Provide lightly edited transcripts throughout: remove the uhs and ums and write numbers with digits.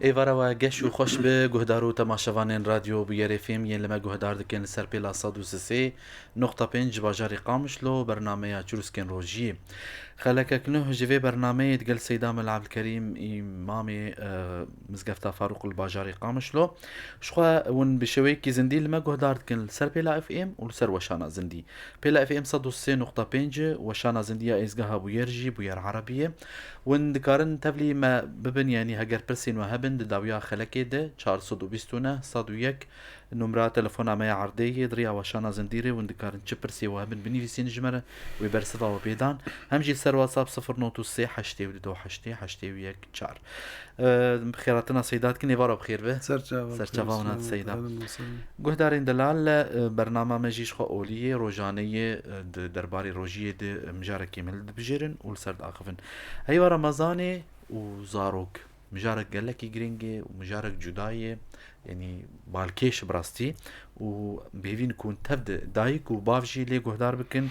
ایوارا و گش و خوش به گهدارو تماشاوان رادیو بیاره فیم ین لما گهدار دکن سر پیلا 103.5 باجاری قامشلو برنامه چروسکن روژی خلک کنه جوی برنامه دقل سیدام العبدالكريم امام مزگفتا فاروق الباجاری قامشلو شخوا ون بشوي کی زندی لما گهدار دکن سر پیلا اف ام و سر وشانا زندی پیلا اف ام 103.5 وشانا زندی ازگها بویرجی بویر عربیه ون دکارن تبلی ما ببن يعني هجر برسين وهبن داويا خلكي ده 420 101 نمرة تلفون ما عرديه دريا وشانا زنديري ون دكارن تشبرسي وهبن بنيفيسين جمرة ويبرسطا وبيدان همجي سر واتساب 093 حشتي ودو حشتي حشتي ويك تشار بخيراتنا سيدات كني فارو بخير به سرچاوا ونات سيدا گهدارين دلال برنامه مجيش خو اوليه روجانيه درباري روجيه د مجاره كامل بجيرن ولسرد اخفن هيوا رمضاني وزاروك مجارك قال لك جرينجي ومجارك جداية يعني بالكيش براستي وبيفين كون تبدا دايك وبافجي لي جهدار بكن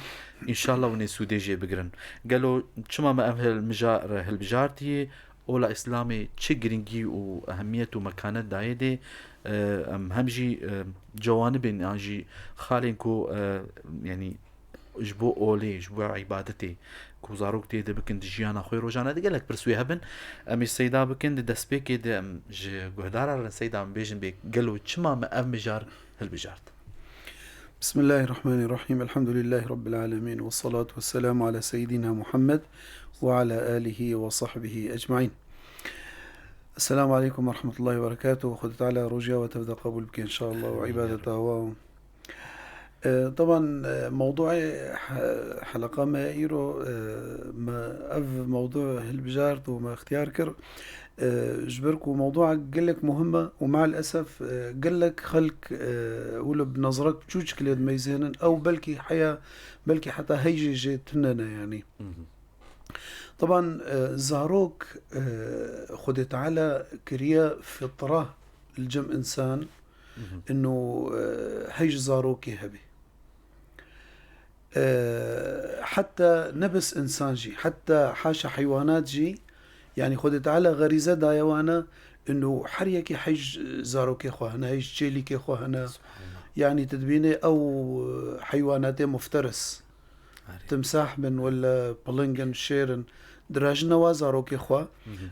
ان شاء الله وني سوديجي بقرن قالوا شما ما اهل مجار هالبجارتي اولا اسلامي تشي جرينجي واهميته مكانه دايدي ام همجي جوانب انجي خالينكو يعني جبو اولي جبو عبادتي كوزاروك تي بكن دجيانا خوي روجانا دي قالك برسوي هبن امي السيدا بكن دي دسبيكي دي ام جهدارا السيدا ام بيجن بيك قالوا تشما ما ام مجار هالبجارت. بسم الله الرحمن الرحيم. الحمد لله رب العالمين والصلاة والسلام على سيدنا محمد وعلى آله وصحبه أجمعين. السلام عليكم ورحمة الله وبركاته. وخذت على رجاء وتبدأ قبول بك إن شاء الله وعبادته. طبعا موضوع حلقة ما إيرو ما أف موضوع هالبجارت وما اختيار كر جبركو موضوع قال لك مهمة ومع الأسف قال لك خلق ولا بنظرك بجوج كليد ميزانا أو بلكي حياة بلكي حتى هيجي جيتنا يعني. طبعا زاروك خدت على كريا فطرة الجم إنسان إنه هيج زاروك يهبي حتى نبس إنسان جي حتى حاشا حيوانات جي يعني خدت على غريزة دايوانا إنه حريكي حيج زاروكي خوهنا هيج جيليكي خوهنا يعني تدبيني أو حيوانات مفترس تمساح من ولا بلنجن شيرن دراجنا وزاروكي خوا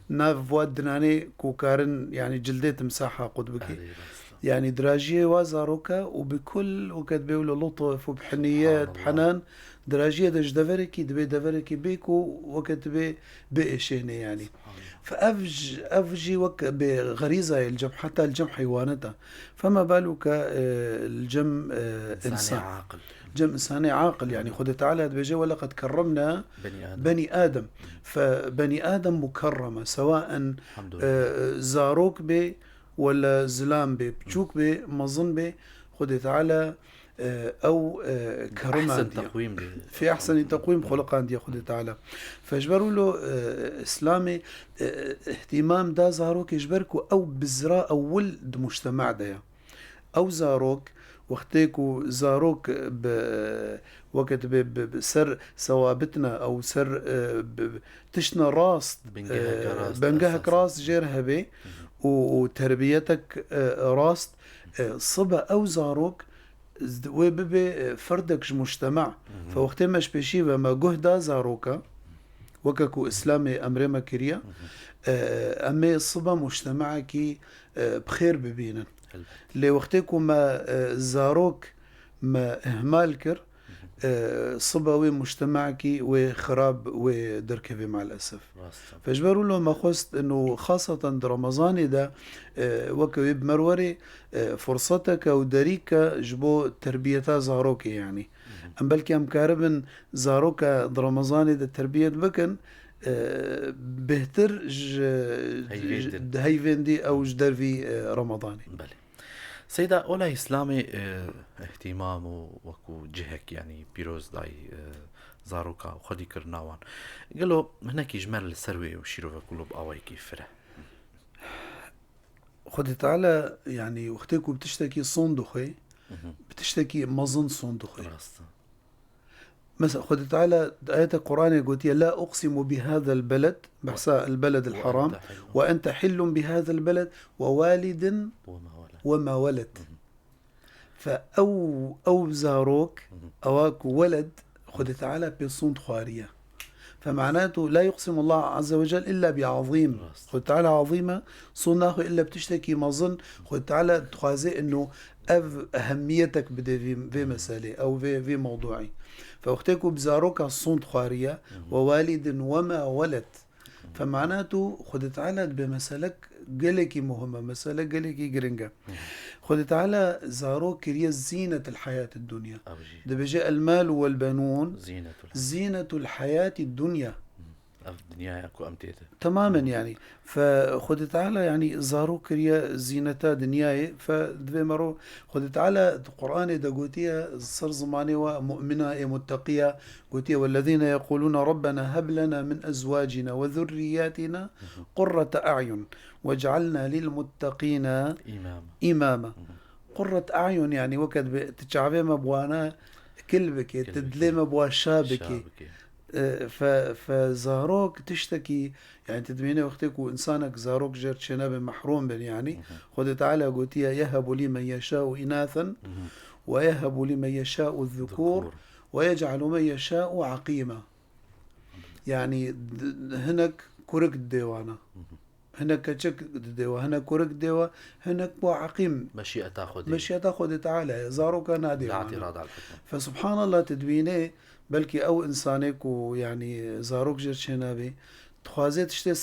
ناف واد دناني كوكارن يعني جلدي تمساحها قدبكي يعني دراجية وزاروكا وبكل وقت بيقولوا لطف وبحنيات بحنان دراجية دفركي دفركي بيكو وقت بإشيني يعني فأفجي بغريزة الجم حتى الجم حيوانتها فما بالك الجم إنسان عاقل جم إنساني عاقل يعني خذ تعالى بيجي ولقد كرمنا بني آدم فبني آدم مكرمة سواء زاروك بي ولا زلام بي بتشوك بي مظن بي خذ تعالى أو كرمان في أحسن تقويم خلق عندي خذ تعالى فاجبروا له إسلامي اهتمام دا زاروك يجبركوا أو بزراء أو ولد مجتمع ده أو زاروك وقتيكو زاروك وقت بسر ثوابتنا أو سر تشنا راس بنجهك راس جيرها بي وتربيتك راس صبا أو زاروك وببي فردك مجتمع فوقتي مش بشي وما جهدا زاروكا وكاكو إسلامي أمريما كريا أمي صبا مجتمعك بخير ببينا اللي وقتكم ما زاروك ما إهمال كر صباوي مجتمعك وخراب ودركبي مع الأسف فاجبروا له ما خست إنه خاصة رمضان ده وكويب مروري فرصتك ودريك جبو تربيتا زاروك يعني أم بلكي أم كاربن زاروك رمضان ده تربية بكن بهتر هيفين دي أو جدر في رمضاني بله سيدا أولا إسلامي اهتمام وكو جهك يعني بيروز داي زاروكا وخدي كرناوان قالوا هناك إجمال السروي وشيروفا كله بأواي كيف فره خدي تعالى يعني وقتكو بتشتكي صندوخي بتشتكي مظن صندوخي مثلا خد تعالى آية القرآن قلت لا أقسم بهذا البلد بحساء البلد الحرام وأنت حل بهذا البلد ووالد وما ولد. فأو زاروك أواك ولد خد تعالى بصون خوارية، فمعناته لا يقسم الله عز وجل إلا بعظيم. خد تعالى عظيمة صناه إلا بتشتكي مظن خد تعالى تخازي إنه أهميتك بدي في مسألة أو في موضوعي. فأختكوا بزاروك الصون خوارية ووالد وما ولد، فمعناته خد تعالى بمسألك قلكي مهمة، مسألة قلكي قرنقة. خد تعالى زاروك كريا زينة الحياة الدنيا، ده بجاء المال والبنون زينة الحياة الدنيا تماما يعني. فخد تعالى يعني زاروك كريا زينتا دنياي. فدوي مرو خد تعالى القرآن ده قوتيا صر زماني ومؤمنة متقية قوتيا والذين يقولون ربنا هب لنا من أزواجنا وذرياتنا قرة أعين واجعلنا للمتقين إماما. قرة أعين يعني وقت تشعبي مبوانا كلبك تدلي مبوا شابك. فزاروك تشتكي يعني تدميني وقتك وإنسانك زاروك جرت شناب محروم بن يعني. خد تعالى قوتيا يهب لمن يشاء إناثا ويهب لمن يشاء الذكور ويجعل من يشاء عقيما. يعني هناك كورك الديوانا هناك كتشك ديوا هناك كورك ديوا هناك بو عقيم مشيئة خد تعالى زاروك نادي. فسبحان الله تدوينه بلكي او انسانك ويعني زاروك جر شنابي تخوازي تشتي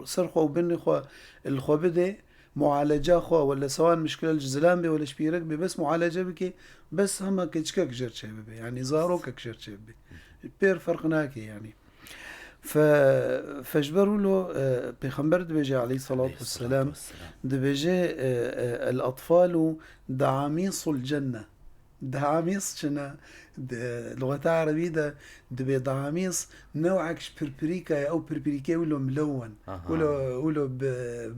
سر خو بني خو الخو بدي معالجة خو ولا سواء مشكلة الجزلان بي ولا شبيرك بي بس معالجة بكي بس هما كتشكك جر شبي يعني زاروك جر شبي بير فرقناكي يعني. فجبروا له بيخمبر دبيجي عليه الصلاة والسلام دبيجي الأطفال دعاميص الجنة. دعاميص شنا لغة عربية ده دبي دعاميص نوعك بربريكا أو بربريكا ولو ملون ولو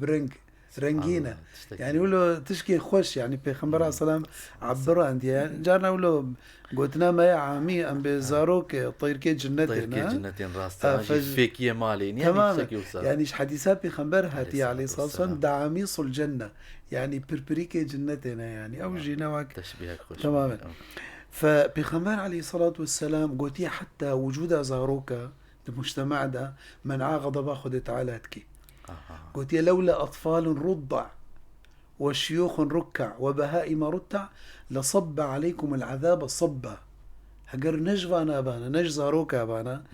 برنك رنجينة يعني ولو تشكي خوش يعني بيخمبر عليه السلام عبرا عندي يعني جارنا ولو قلتنا ما عامي أم بزاروك طير كي جنتين راستا فيك يا مالي تمام يعني حديثات بيخمبر هاتي عليه الصلاة والسلام دعاميص الجنة يعني بربريكي جنتنا يعني أو جيناوك تشبيهك خوش تماما. فبيخمبر عليه الصلاة والسلام قلتي حتى وجود زاروك المجتمع ده منع غضب خد تعالى تكي قلت لولا أطفال رضع وشيوخ ركع وبهائم رتع لصب عليكم العذاب صبا. هجر نجفانا بانا نج زاروكا بانا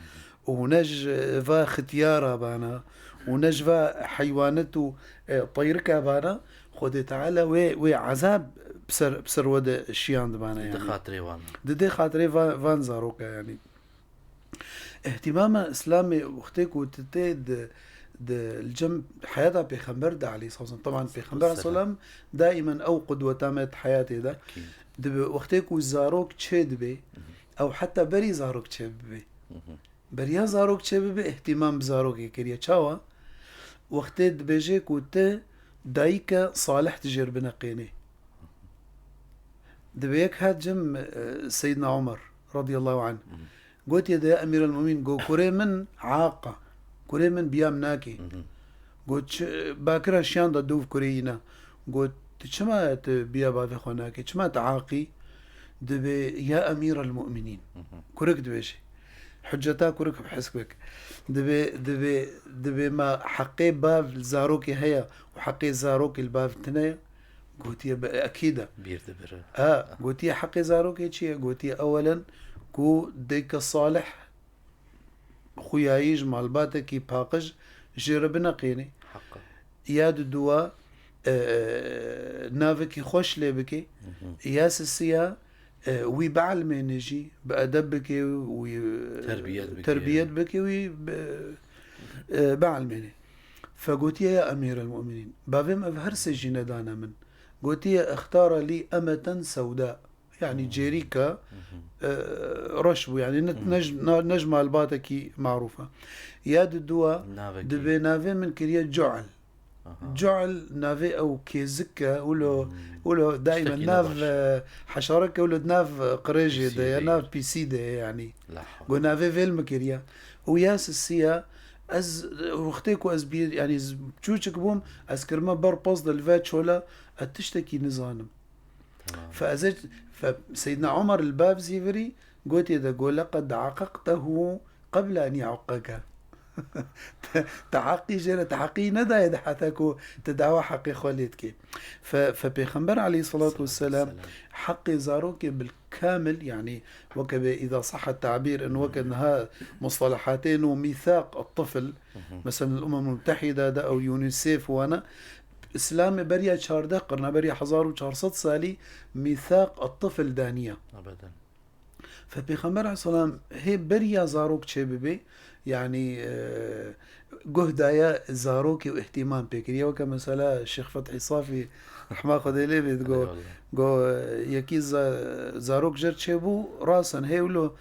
ونج فا ختيارا بانا ونج فا حيوانته طيركا بانا خد تعالى وي عذاب بسر ود الشيان بانا يعني دي خاطري فان زاروكا يعني. اهتمام اسلامي وقتك وتتيد الجنب حياتها بيخمبر ده عليه الصلاة والسلام. طبعا بيخمبر عليه الصلاة والسلام دائما أو قدوة تامت حياتي ده وقتك وزاروك تشيد بي أو حتى بري زاروك تشيد بي بريا زاروك تشيد بي اهتمام بزاروك كريا تشاوا وقت بيجيك وت دايك صالح تجر بنقيني دبيك هاد جم سيدنا عمر رضي الله عنه قلت يا أمير المؤمنين قو كوري من عاقة كوري من بيام ناكي قلت باكرا شيان دا دوف كورينا قلت شما بيا بافي خوناكي شما تعاقي دبي يا أمير المؤمنين كوريك دبيشي حجتا كوريك بحسبك دبي ما حقي باف زاروكي هيا وحقي زاروكي الباف تنايا قلت يا أكيدا قلت يا حقي زاروكي تشي قلت يا أولا كو ديك الصالح خويايج مالباتكي باقج جرب نقيني حقا ياد الدوا نافكي خوش لبكي ياس السيا وي بعلمي نجي بأدبك وي تربيت بك وي بعلمي. فقلت يا أمير المؤمنين بافم أفهر سجين دانا من قلت يا اختار لي أمة سوداء يعني جيريكا رشبو يعني نجمة الباتكي معروفة ياد الدوا دبي نافي من كريا جعل جعل نافي أو كيزكة ولو دائما ناف حشركة ولو ناف قريجي ده ناف بيسي ده يعني ونافي فيلم كريا وياس السيا از وقتك از بي يعني بتشوشك بوم از كرما بر بوز الفات شولا اتشتكي نظام فازت فسيدنا عمر الباب زيفري قلت إذا قول لقد عققته قبل أن يعقك تحقي جرى تحقي ندى يدحثك تدعوى حقي خالدك فبيخنبر عليه الصلاة والسلام حقي زاروك بالكامل يعني وكذا إذا صح التعبير أنه وكأنها مصطلحاتين وميثاق الطفل مثلا الأمم المتحدة ده أو يونيسيف وانا إسلام بريا شارده قرنا بريا 1400 سالي ميثاق الطفل دانية أبدا فبيخنبر عليه الصلاة هي بريا زاروك شي ببي يعني جهدايا زاروكي واهتمام بكريا وكما سلا الشيخ فتحي صافي رحمه خديلي بتقول جو يكيز زاروك جرت شيبو راسا هيولو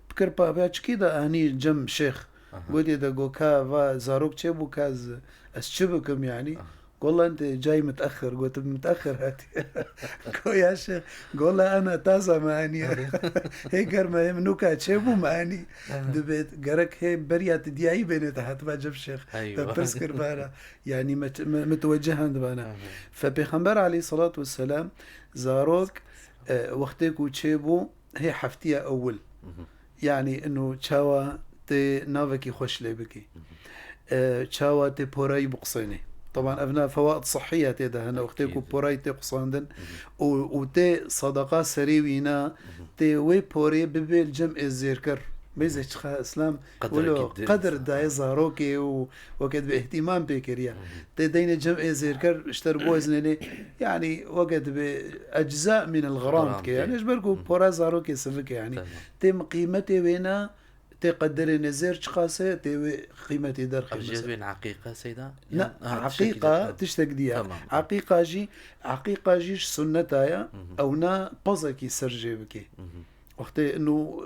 بكربا باتش كده اني جم شيخ قلت اذا جو كا زاروك شيبو كاز اشبكم يعني والله انت جاي متاخر قلت متاخر هاتي قول يا شيخ قول انا تازه ماني هيك ما منوكا تشيبو ماني دبيت قرك هي بريات دياي بين تحت ما جاب شيخ برسكر بانا يعني متوجها بانا فبيخنبر عليه الصلاه والسلام زاروك وقتك وتشيبو هي حفتيه اول يعني انه تشاوا تي نافكي خوش ليبكي تشاوا تي بوراي بقصيني طبعا أبناء فوائد صحية تيدا هنا وقتكو بوراي تي قصاندن وتي صدقاء سريوينا تي وي بوري ببيل جمع الزيركر بيزي شخا إسلام ولو قدر داي زاروكي وكد باهتمام بكريا تي دين جمع الزيركر اشتربوه إذنني يعني وقت بأجزاء من الغرام كي يعني اجبركو بورا زاروكي سفك يعني تي قيمتي وينا تقدر نزير شخاصة تي قيمتي در خمسة بين عقيقة سيدا لا عقيقة تشتك ديها عقيقة جيش سنتايا أو نا بزكي سرجي بكي وقت إنه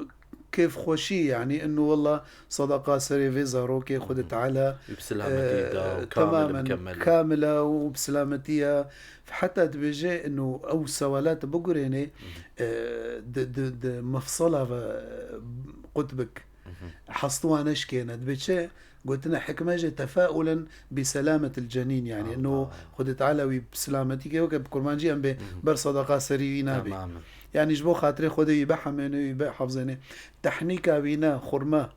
كيف خوشي يعني إنه والله صدقة سريفي زاروكي خد تعالى بسلامتي تماما كاملة وبسلامتيها حتى تبيجي إنه أو سوالات بقريني مفصلة قطبك حصتوها نشكينا بتشي قلت لنا حكمة تفاؤلا بسلامة الجنين يعني انه خد تعالى بسلامتك وكب كرمانجي ام بر صدقة سرينا بي يعني جبو خاطري خد يبيعها منه يبيع حفظني تحنيكا بينا خرمة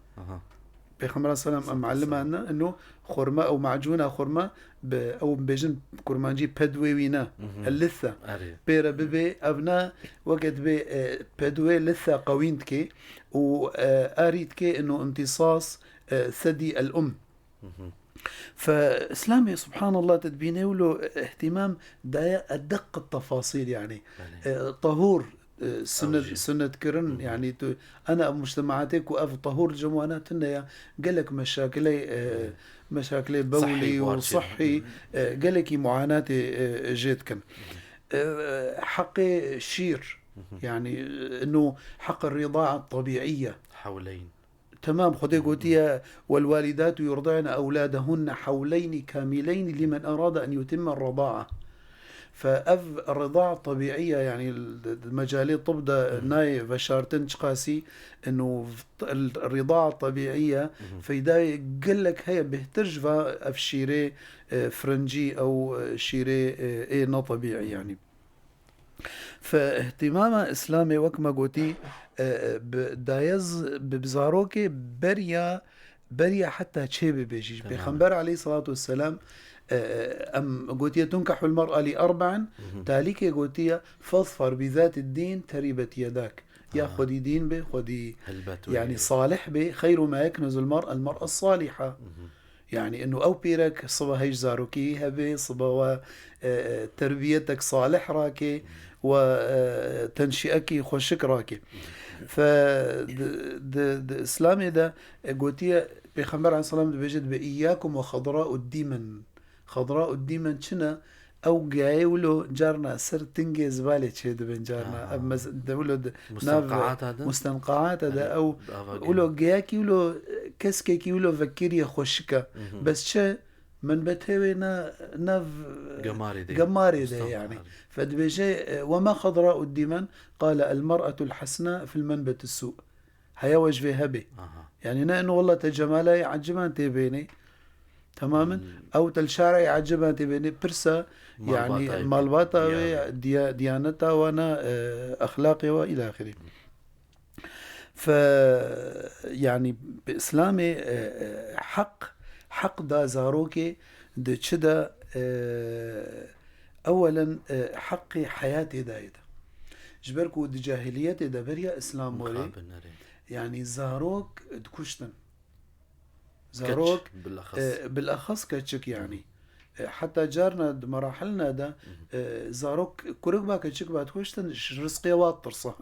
بيخمر السلام ام معلمة لنا انه خرمة او معجونة خرمة او بيجن كرمانجي بدوي وينا اللثة بيرا ببي ابنا وقت بي بدوي لثة قوينتكي واريدكي انه امتصاص ثدي الام فاسلامي سبحان الله تدبينه له اهتمام دايا ادق التفاصيل يعني طهور سنة كرن يعني أنا مجتمعاتك وأف طهور جموانات إنها قالك مشاكلي بولي وصحي قالك معاناتي جيتكن حقي شير يعني إنه حق الرضاعة الطبيعية حولين تمام خدي قوتيا والوالدات يرضعن أولادهن حولين كاملين لمن أراد أن يتم الرضاعة فالرضاعة الطبيعية يعني المجالي طبدا ناي بشارتن قاسي انه الرضاعة الطبيعية فإذا قال لك هي بهترج افشيري فرنجي او شيري ايه نا طبيعي يعني فاهتمام اسلامي وكما قلتي دايز ببزاروكي بريا حتى تشيبي بيجيش بيخنبر عليه الصلاة والسلام أم قوتية تنكح المرأة لأربع تاليك قوتية فاظفر بذات الدين تربت يداك يا خدي دين به خدي يعني صالح به خير ما يكنز المرأة الصالحة يعني انه او بيرك صبا هيج زاروكي هبه صبا تربيتك صالح راكي وتنشئك خوشك راكي ف اسلامي ده قوتية بيخبر عن صلاة بيجد بإياكم وخضراء الديمن خضراء الديمن شنا او جايولو جارنا سر تنجي زبالة شيد بين جارنا دولو مستنقعات هذا او ولو جاكي ولو كسكي ولو فكري خوشكا بس شا من بتهوي ناف جماري ده يعني. فدبيجي وما خضراء الدمن قال المرأة الحسناء في المنبت السوء هيا وجه هبي يعني انه والله تجمالها يعجبان تبيني تماما او تلشارع يعجبان تبيني برسا يعني مالباتا ديانتا وانا اخلاقي والى اخره. ف يعني باسلامي حق دا زاروكي دا شدا اولا حقي حياتي دايدا جبركو دي جاهليتي دا بريا اسلام ولي يعني زاروك دكشتن زاروك بالاخص كتشك يعني حتى جارنا مراحلنا ده زاروك كوركبا كتشك بعد كوشتن رزقي واطرصه.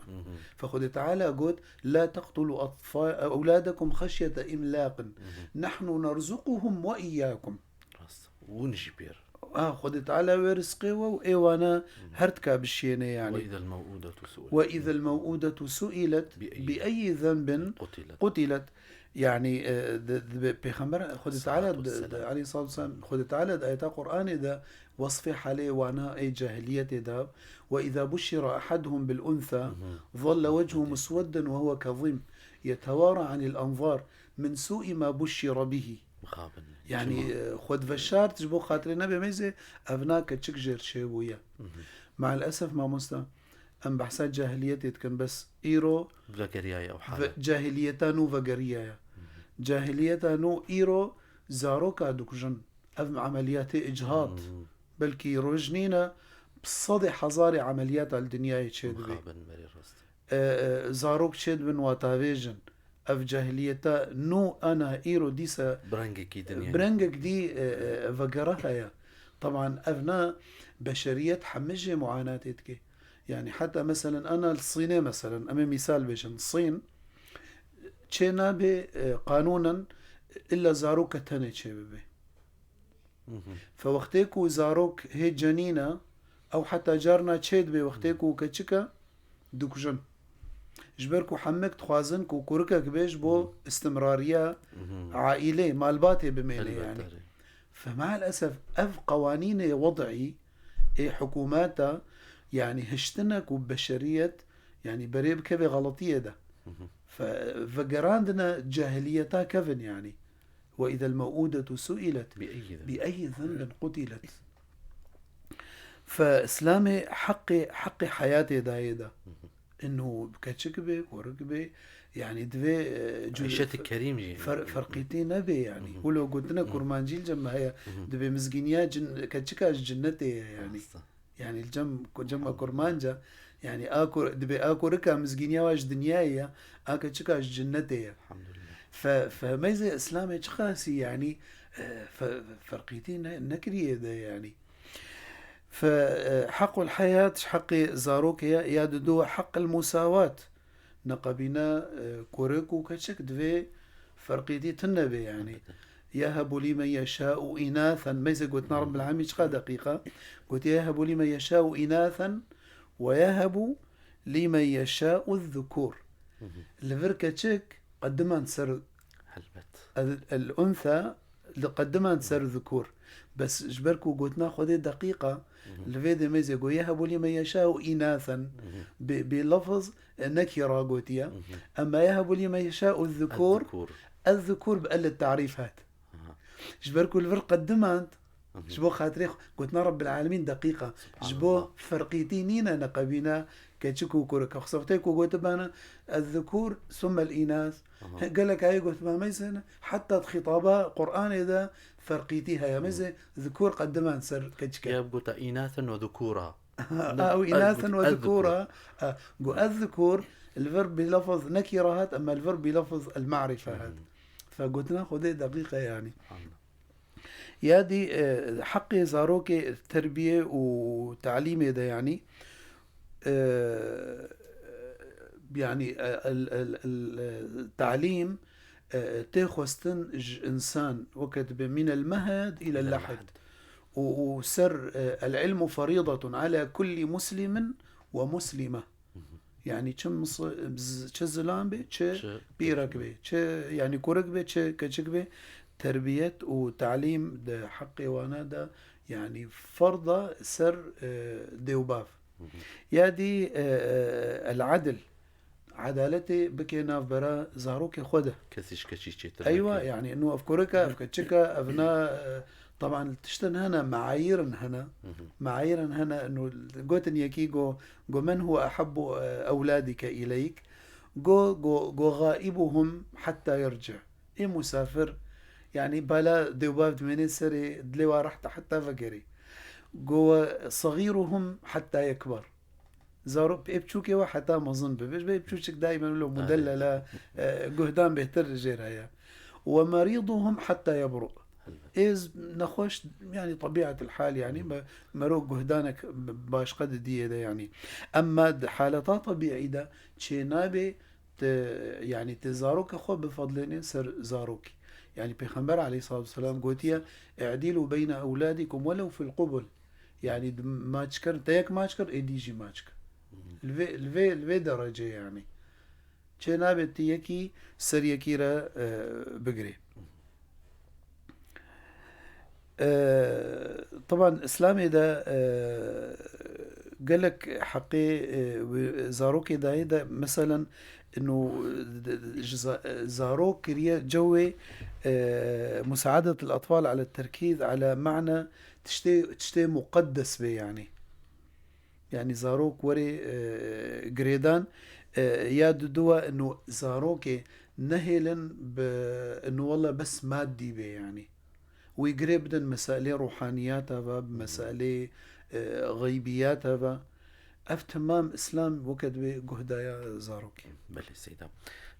فخذ تعالى قلت لا تقتلوا اولادكم خشيه املاق نحن نرزقهم واياكم ونجبر خذ تعالى ورزقي وانا هرتكا بالشينه يعني. واذا الموءودة سئلت باي ذنب قتلت يعني بيخمر خذ تعالى عليه الصلاة والسلام خذ تعالى آيات القرآن ده وصف حالي وانا أي جاهلية ده وإذا بشر أحدهم بالأنثى ظل وجهه مسودا وهو كظيم يتوارى عن الأنظار من سوء ما بشر به يعني خذ فشار تجبو خاطر النبي ميزة أبناك تشكجر شيبويا. مع الأسف ما مستا أم بحثات جاهليتي كان بس إيرو أو حالة جاهليتانو فقريايا جاهليتانو إيرو زاروكا دوكجن أم عمليات إجهاض بلكي روجنينا بصدي حزاري عمليات الدنيا يتشيد بي زاروك تشيد بن واتافيجن أف جاهليتا نو أنا إيرو ديسا برنجك دي فقرها طبعا أفنا بشرية حمجة معاناتك يعني. حتى مثلا أنا الصيني مثلا أمي مثال بيشن الصين تشينا قانونا إلا زاروك تاني تشي بي فوقتيكو زاروك هي جنينة أو حتى جارنا تشيد بي وقتيكو كتشكا دوكجن جبركو حمك تخوازنكو كوركك بيش بو استمرارية عائلة مالباتي بميلي يعني. فمع الأسف أف قوانين وضعي حكوماتا يعني هشتنك وبشرية يعني بريب كبه غلطية ده فقراندنا جاهليتا كفن يعني. وإذا الموءودة سئلت بأي ذنب قتلت. فإسلامي حقي حياتي دايدا إنه كتشكبه وركبه يعني دوي عيشتك كريم فرقيتي نبي يعني. ولو قلت لنا كرمانجيل جمع هي دبي مزجينيا كتشكاش جنتي يعني الجم كرمانجا يعني دبي ركا مزجينيا واش دنيايا كتشكاش جنتي الحمد لله. فميزة إسلامي تخاسي يعني فرقيتي نكريه ده يعني. فحق الحياة حق زاروك يا دو حق المساواة نقبنا كوريكو كتشك دوي فرقيتي تنبي يعني. يهب لمن يشاء إناثا ميزة قلتنا رب العالمين دقيقة قلت يهب لمن يشاء إناثا ويهب لمن يشاء الذكور الفركة تشك قدما نسر الأنثى قدما نسر الذكور بس جبركو قلتنا خذي دقيقة الفيديو ميزة قو يهب لمن يشاء إناثا بلفظ نكرة قوتيا أما يهب لمن يشاء الذكور بقل التعريف هات جبركو الفرق قدمت جبو خاطري قلتنا رب العالمين دقيقة جبو فرقيتينينا نقبينا كتشكو كورك خصفتيكو قلت بانا الذكور ثم الإناث قال لك هاي قلت ما ميزنا حتى خطابة قرآن إذا فرقيتيها يا ميزة ذكور قدما نسر كتشكا يبقى إناثا وذكورا أو إناثا وذكورا الذكور الفرب بلفظ نكرة أما الفرب بلفظ المعرفة هات فقلت ناخذ دقيقة يعني. يا دي حقي زاروكي التربية وتعليمي ده يعني يعني التعليم تاخذ إنسان وقت من المهد إلى اللحد وسر العلم فريضة على كل مسلم ومسلمة يعني چم چه زلام به چه بیرک به چه يعني كورك به چه كچك به تربية وتعليم ده حقي وانا ده يعني فرضة سر ديوباف يا دي العدل عدالتي بكي ناف برا زاروكي خوده كسيش كشيش ايوه يعني انه افكوركا افكتشكا افنا طبعا تشتن هنا معاييرن هنا معاييرن هنا انه جوتن يكي جو من هو احب اولادك اليك جو غائبهم حتى يرجع ايه مسافر يعني بلا دوباب دميني سري دلوا رحت حتى فقري جو صغيرهم حتى يكبر زارو بيبچوكي وحتى ما ظن بيش بيبچوشك دائما له مدلله قهدان بيهتر جيرها ومريضهم حتى يبرؤ إز نخوش يعني طبيعة الحال يعني مروق قهدانك باش قد دي ده يعني أما حالتا طبيعي ده شي نابي يعني تزاروك أخو بفضلين سر زاروك يعني بيخنبر عليه الصلاة والسلام قوتيا اعدلوا بين أولادكم ولو في القبل يعني ما تشكر تيك ما تشكر إيديجي ما تشكر الفي درجة يعني شي نابي تيكي سر يكيرا بقري طبعا اسلامي ده قالك حقي زاروكي ده مثلا انه زاروك كريا جوي مساعدة الاطفال على التركيز على معنى تشتي مقدس به يعني زاروك وري قريدان يا دوا انه زاروكي نهلا بانه والله بس مادي به يعني ويقرب بدن مسائل روحانياتها بمسائل غيبياتها افتمام اسلام وقت بجهدايا زاروكي بله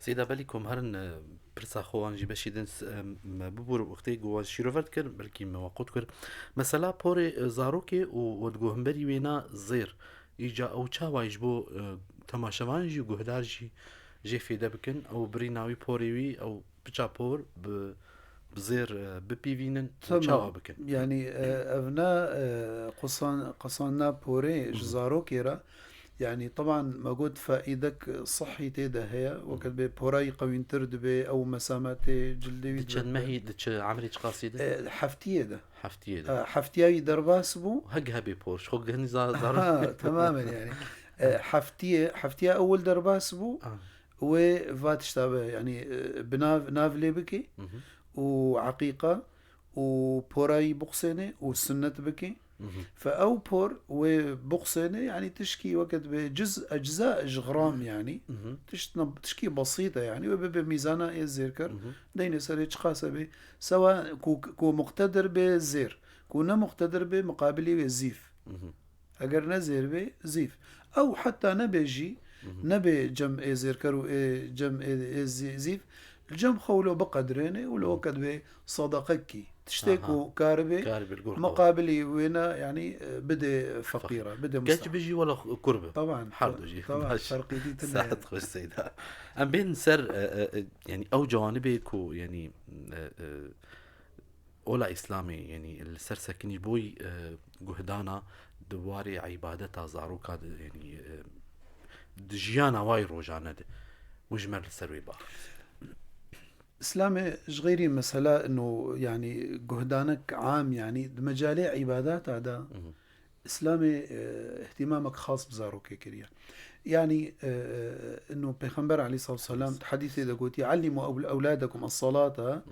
سيدا بلكم هرن برسا خوانجي بشي دنس ببور وقتي جوا شيروفرت كر بلكي مواقوت كر مثلا بوري زاروكي ودقوهم بري وينا زير يجا او تشاوا يجبو تماشوانجي وجهدارجي جي في دبكن او بريناوي بوريوي او بچا بور بزير ببيفينن تشاوا بكن يعني ابناء قصانا بوري جزارو كيرا يعني طبعا موجود فائدك صحي تيدا هي وقت بوراي قوين ترد بي او مسامات جلدي دتشن ماهي دتش عمري قصيده حفتيه ده حفتيه درباسبو هقها ببورش هو هني زار تماما يعني حفتيه اول درباسبو وفاتشتابه يعني بناف بكي وعقيقة وبوراي بقسنة وسنة بكي فأو بور وبقسنة يعني تشكي وقت بجزء أجزاء جغرام يعني تشكي بسيطة يعني وبميزانة الزيركر دين سريج قاسة به سواء كو مقتدر بالزير كو مقتدر بمقابلي بالزيف أجر نزير به زيف أو حتى نبيجي نبي جمع زيركر وجمع زيف الجم خولو بقدريني ولو كد بصدقكي تشتكوا كاربي مقابلي وينا يعني بدي فقيرة بدي مستحق بيجي ولا كربة طبعا حردو جي طبعا فرقي دي ساعد خوش سيدا ام بين سر يعني او جوانبك يعني اولا اسلامي يعني السر سكني بوي جهدانا دواري عبادتها زاروكا يعني دجيانا واي روجانا وجمر السروي باخر إسلامي جغيري مسألة إنه يعني جهدانك عام يعني مجالي عبادات هذا إسلامي اهتمامك خاص بزاروكي كريا يعني إنه بيغمبر عليه الصلاة والسلام حديث إذا قلت علموا أولادكم الصلاة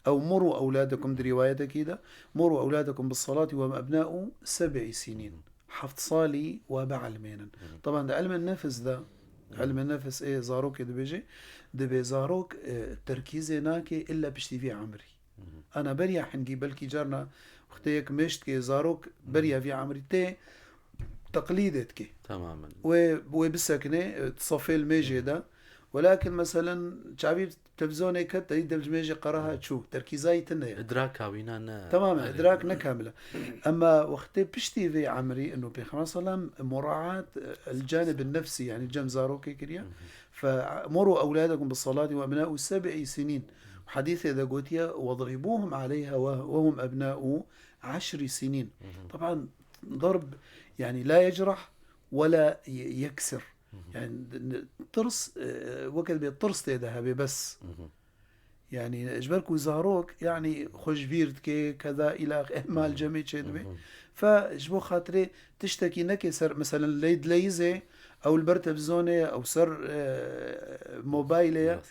أو مروا أولادكم دي رواية كده مروا أولادكم بالصلاة وأبناء 7 سنين حفظ صالي وبعلمين طبعا ده علم النفس ده علم النفس ايه زاروك دبيجي دبي زاروك تركيزي ناكي الا بشتي في عمري انا بريا حنجي بلكي جارنا اختيك مشتكي زاروك بريا في عمري تي تقليدتك تماما وبسكنه تصفي الميجي ده ولكن مثلا شعبي تلفزيوني كت يدمج ميجي قراها تشوف تركيزاي تنيا ادراك وينا تماما ادراكنا كامله اما وقت بشتي في عمري انه بخمسة صلام مراعاه الجانب النفسي يعني جم زاروكي كريا فمروا اولادكم بالصلاه وابناء 7 سنين حديث اذا قوتيا واضربوهم عليها وهم ابناء 10 سنين طبعا ضرب يعني لا يجرح ولا يكسر يعني ترس وقت بيطرس تذهبي بس يعني اجبركو زاروك يعني خوش بيرد كي كذا الى اهمال جميع شدبي فجبو خاطري تشتكي نكي سر مثلا ليد ليزه او البرتب زونه او سر موبايله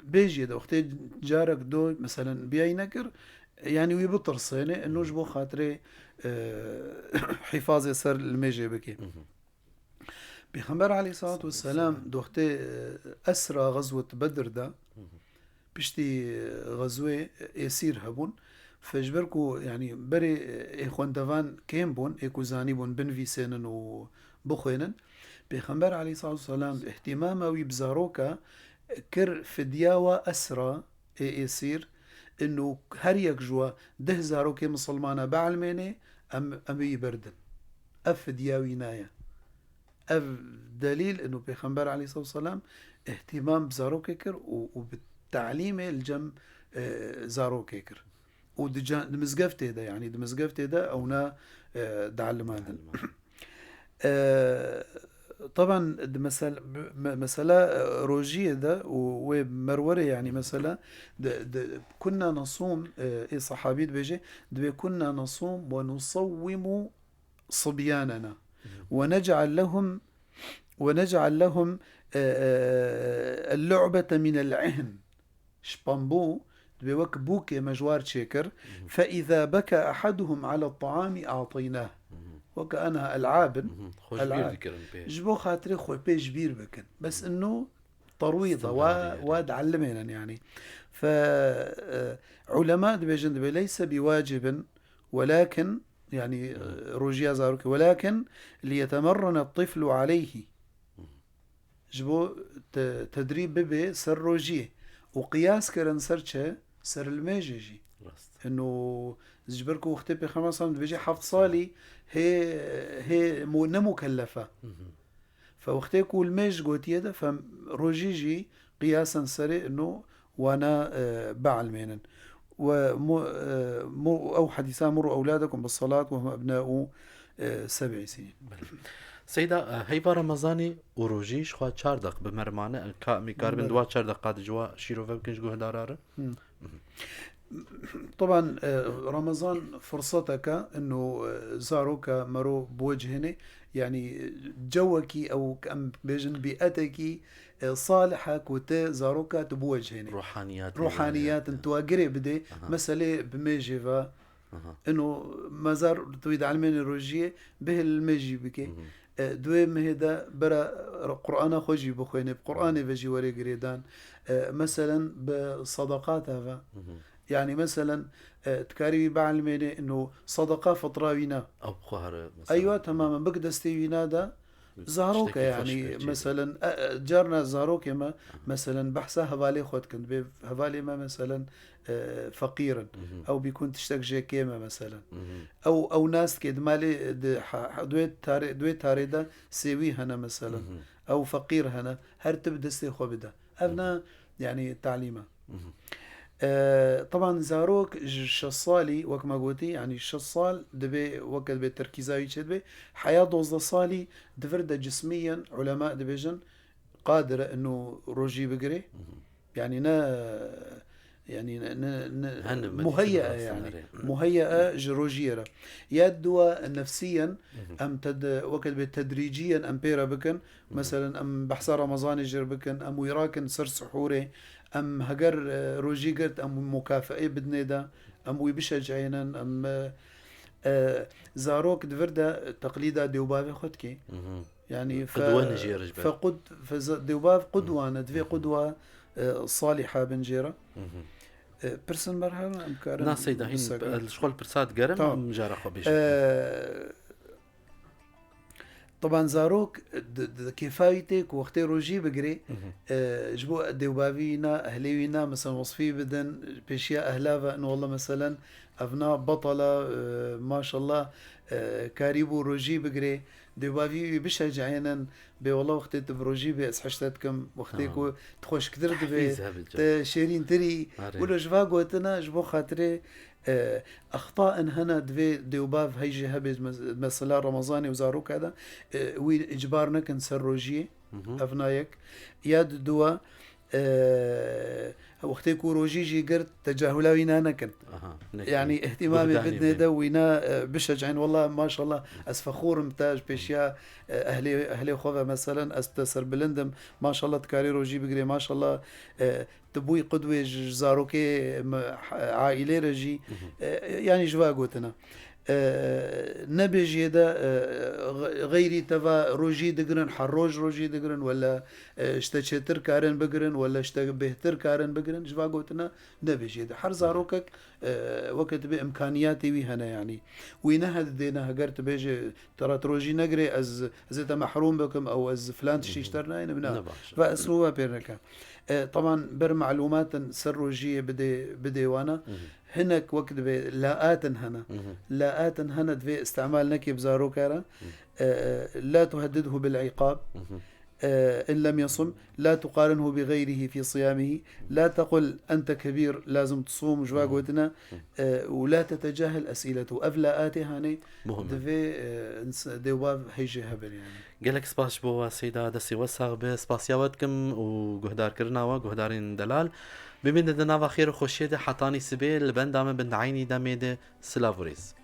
بيجي ده وقت جارك دو مثلا بياي نكر يعني ويبطر صينه انه جبو خاطري حفاظي سر الميجي بكي بيغمبر عليه الصلاة والسلام دوختي أسرى غزوة بدر دا بشتي غزوة يسير هبون فجبركو يعني بري إخوان دفان كيم بون إيكو زاني بون بن في سنن وبخوينن بيغمبر عليه الصلاة والسلام اهتمامه ويبزاروكا كر فدياوة أسرى يسير إنه هريك جوا ده زاروكي مسلمانة بعلميني أم يبردن أفدياوي نايا أف دليل إنه بيغمبر عليه الصلاة والسلام اهتمام بزاروكيكر وبالتعليم الجم زاروكيكر ودمزقفتي ده يعني دمزقفتي ده أونا دعلمان طبعا مسألة روجية ده ومرورة يعني مسألة كنا نصوم صحابي بيجي كنا نصوم ونصوم صبياننا ونجعل لهم اللعبة من العهن شبامبو بوك بوكي مجوار تشيكر فإذا بكى أحدهم على الطعام أعطيناه وكأنها ألعاب جبو خاطري خوي بيج بير بكن بس إنه طرويضة وادعلمنا يعني فعلماء دبيجن دبي ليس بواجب ولكن يعني روجيا زاروك ولكن ليتمرن الطفل عليه جبو تدريب ببي سر روجيه وقياس كرن سرچه سر الميجي انه زجبركو وقتي بخمس سنين بيجي حفظ صالي هي مكلفة فوقتي كو الميج قوتيه ده فروجيجي قياسا سري انه وانا بعلمينن أو حديثا مروا أولادكم بالصلاة وهم أبناء 7 سنين سيدة هيبا رمضاني وروجيش خوا 4 دق بمرمانة ميكاربن دوا 4 دقات جوا شيروفا بكنش جوه دارارة طبعا رمضان فرصتك انه زاروك مرو بوجهني يعني جوكي او كم بيجن بيئتك صالحة كوتا زاروك تبوجهني روحانيات انتوا قريب بدي مسألة بميجيفا انه مزار تويد علمين الروجية به الميجي بكي دوي مهدا برا قرآن خوجي بخويني بقرآن بجي وري قريدان مثلا بصدقات هذا يعني مثلا تكاري بعلميني انه صدقة فطراوينا او بخار ايوه تماما بقدستيوينا دا زاروك يعني مثلا جارنا زاروك يما مثلا بحثها هفالي خود كنت هفالي ما مثلا فقيرا او بيكون تشتاق جيكيما مثلا او ناس كده مالي دويت تاري دا سيوي هنا مثلا او فقير هنا هر تبدستي خو بدا ابنا يعني تعليمه طبعا زاروك الشصالي وكما قلتي يعني الشصال دبي وقت بالتركيزاوي دبي حياة 12 صالي دفرد جسميا علماء دبيجن قادرة انه روجي بقري يعني يعني مهيئة يعني مهيئة جروجيرة يدوا نفسيا ام وقت بالتدريجيا ام بيرا بكن مثلا ام بحثا رمضان جر بكن ام ويراكن سر سحوري ام هجر روجي قرت ام مكافئة بدنيدا ام ويبشجعينا ام زاروك دفردا تقليدا ديوبابي خدكي يعني فقد ديوباب قدوة ندفي قدوة صالحة بنجيرة برسن مرحلة امكارن نا سيدا هين الشغل برسات قرم مجارة خبيش طبعا زاروك كفايتك وقت روجي بقري جبو ديوبابينا اهليوينا مثلا وصفي بدن بيشيا اهلافا انه والله مثلا ابناء بطلة ما شاء الله كاريبو روجي بقري ديوبابي بشجعينا بي والله وقت بروجي بس حشتكم وقتيكو تخش كثر دبي شيرين تري ولا جفا قوتنا جبو خاطري اخطاء هنا ديوباف هيجي هبز مثلا رمضاني وزاروك هذا وي اجبارنا كنسر روجي افنايك ياد دوا وقتی کو روژیجی گرت تجاهلاوینا نکن يعني اهتمامي بدنا دوينا بشجعين والله ما شاء الله أس فخور متاج بيشيا أهلي خوفا مثلا أستسر بلندم ما شاء الله تكاري روجي بقري ما شاء الله تبوي قدوة جزاروكي عائلة رجي يعني جوا قوتنا نبيجي دا غيري تفا روجي دقرن حروج روجي دقرن ولا اشتشتر كارن بقرن ولا اشتبهتر كارن بقرن جوا قوتنا نبيجي دا حر زاروكك وقت بإمكانياتي ويهنا يعني وينهد دينا هقرت بيجي ترى تروجي نقري از زيت محروم بكم او از فلان تشترنا هنا بنا فاسلوبها بيرنكا طبعا بر معلومات سروجية بدي وانا هناك وقت لاءات هنا في استعمال نكي بزارو كارا لا تهدده بالعقاب إن لم يصم لا تقارنه بغيره في صيامه لا تقل أنت كبير لازم تصوم جوا قوتنا ولا تتجاهل أسئلته أفلاءاتي هاني دفي دواب هيجي هبل يعني قالك سباش بوا سيدا دسي وساغ بسباسياواتكم وقهدار كرناوا قهدارين دلال بمين دنا خير خوشيده حطاني سبيل بندام بند عيني دميده سلافوريز